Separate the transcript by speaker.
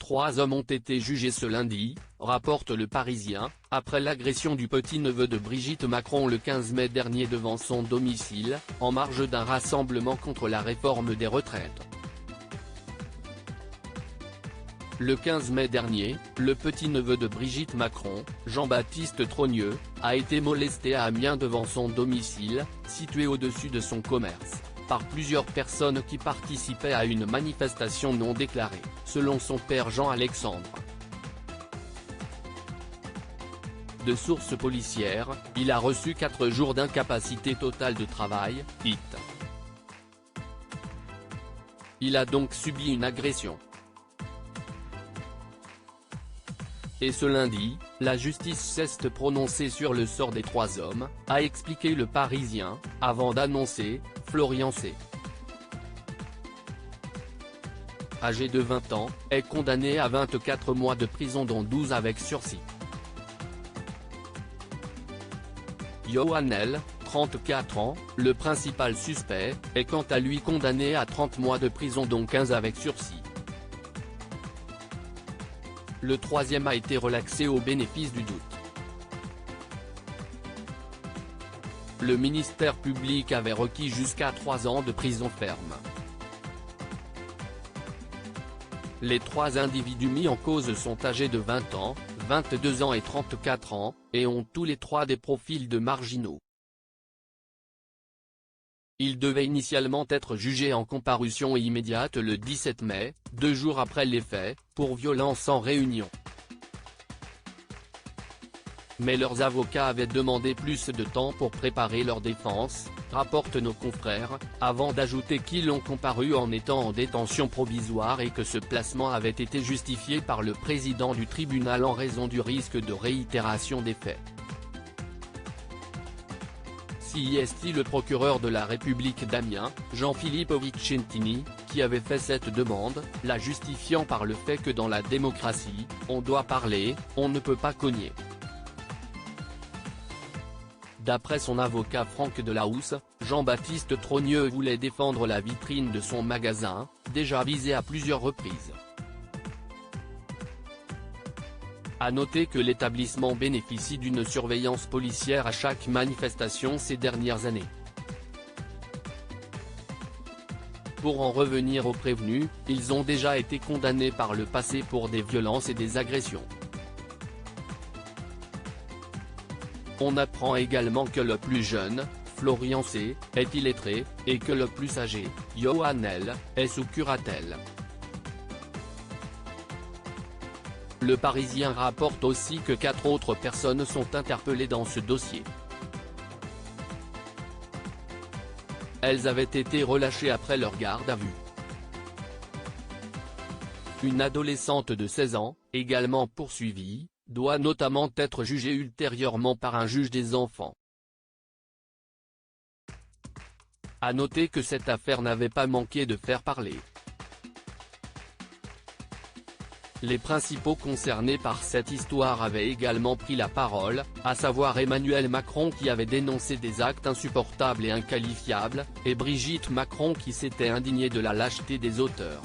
Speaker 1: 3 hommes ont été jugés ce lundi, rapporte Le Parisien, après l'agression du petit-neveu de Brigitte Macron le 15 mai dernier devant son domicile, en marge d'un rassemblement contre la réforme des retraites. Le 15 mai dernier, le petit-neveu de Brigitte Macron, Jean-Baptiste Trogneux, a été molesté à Amiens devant son domicile, situé au-dessus de son commerce, par plusieurs personnes qui participaient à une manifestation non déclarée, selon son père Jean-Alexandre. De sources policières, il a reçu 4 jours d'incapacité totale de travail, IT. Il a donc subi une agression. Et ce lundi, la justice s'est prononcée sur le sort des 3 hommes, a expliqué Le Parisien, avant d'annoncer, Florian C., âgé de 20 ans, est condamné à 24 mois de prison dont 12 avec sursis. Yohann L., 34 ans, le principal suspect, est quant à lui condamné à 30 mois de prison dont 15 avec sursis. Le troisième a été relaxé au bénéfice du doute. Le ministère public avait requis jusqu'à 3 ans de prison ferme. Les 3 individus mis en cause sont âgés de 20 ans, 22 ans et 34 ans, et ont tous les 3 des profils de marginaux. Ils devaient initialement être jugés en comparution immédiate le 17 mai, 2 jours après les faits, pour violence en réunion. Mais leurs avocats avaient demandé plus de temps pour préparer leur défense, rapportent nos confrères, avant d'ajouter qu'ils ont comparu en étant en détention provisoire et que ce placement avait été justifié par le président du tribunal en raison du risque de réitération des faits. C'est le procureur de la République d'Amiens, Jean-Philippe Vicentini, qui avait fait cette demande, la justifiant par le fait que dans la démocratie, on doit parler, on ne peut pas cogner. D'après son avocat Franck Delahousse, Jean-Baptiste Trogneux voulait défendre la vitrine de son magasin, déjà visée à plusieurs reprises. À noter que l'établissement bénéficie d'une surveillance policière à chaque manifestation ces dernières années. Pour en revenir aux prévenus, ils ont déjà été condamnés par le passé pour des violences et des agressions. On apprend également que le plus jeune, Florian C., est illettré, et que le plus âgé, Yohann L., est sous curatelle. Le Parisien rapporte aussi que 4 autres personnes sont interpellées dans ce dossier. Elles avaient été relâchées après leur garde à vue. Une adolescente de 16 ans, également poursuivie, doit notamment être jugée ultérieurement par un juge des enfants. À noter que cette affaire n'avait pas manqué de faire parler. Les principaux concernés par cette histoire avaient également pris la parole, à savoir Emmanuel Macron qui avait dénoncé des actes insupportables et inqualifiables, et Brigitte Macron qui s'était indignée de la lâcheté des auteurs.